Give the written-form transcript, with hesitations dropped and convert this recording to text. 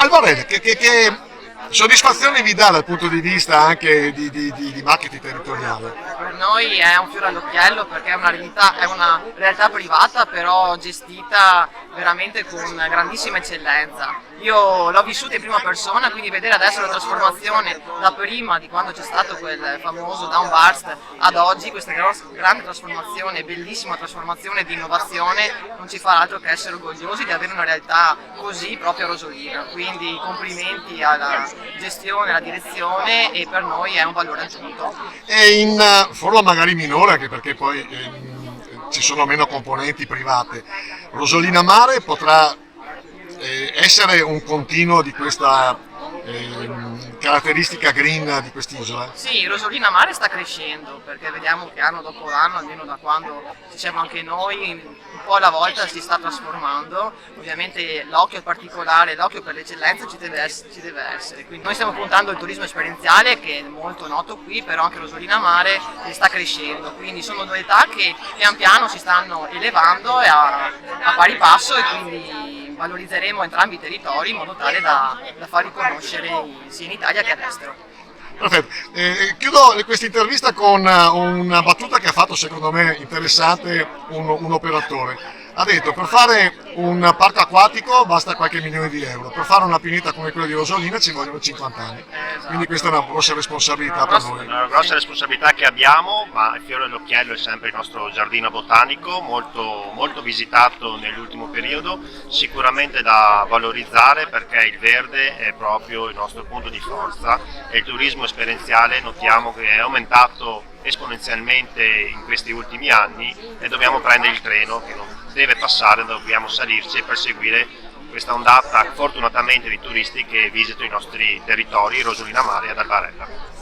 Alvarez, che soddisfazione vi dà dal punto di vista anche di marketing territoriale? Per noi è un fiore all'occhiello perché è una realtà privata però gestita veramente con grandissima eccellenza. Io l'ho vissuta in prima persona, quindi vedere adesso la trasformazione da prima di quando c'è stato quel famoso downburst ad oggi, questa grande trasformazione, bellissima trasformazione di innovazione, non ci fa altro che essere orgogliosi di avere una realtà così proprio a Rosolina. Quindi complimenti alla gestione, alla direzione e per noi è un valore aggiunto. E in forma magari minore, anche perché poi ci sono meno componenti private, Rosolina Mare potrà essere un continuo di questa caratteristica green di quest'isola? Sì, Rosolina Mare sta crescendo perché vediamo che anno dopo anno, almeno da quando diciamo anche noi, un po' alla volta si sta trasformando. Ovviamente l'occhio particolare, l'occhio per l'eccellenza ci deve essere. Quindi noi stiamo puntando al turismo esperienziale che è molto noto qui, però anche Rosolina Mare sta crescendo. Quindi sono due età che pian piano si stanno elevando e a pari passo e quindi valorizzeremo entrambi i territori in modo tale da farli conoscere sia in Italia che all'estero. Perfetto. Chiudo questa intervista con una battuta che ha fatto secondo me interessante un operatore. Ha detto per fare un parco acquatico basta qualche milione di euro, per fare una pineta come quella di Rosolina ci vogliono 50 anni. Quindi questa è una grossa responsabilità per noi. Una grossa responsabilità che abbiamo, ma il fiore all'occhiello è sempre il nostro giardino botanico, molto visitato nell'ultimo periodo, sicuramente da valorizzare perché il verde è proprio il nostro punto di forza e il turismo esperienziale notiamo che è aumentato esponenzialmente in questi ultimi anni e dobbiamo prendere il treno che non deve passare, dobbiamo salirci e perseguire questa ondata fortunatamente di turisti che visitano i nostri territori, Rosolina Mare ad Albarella.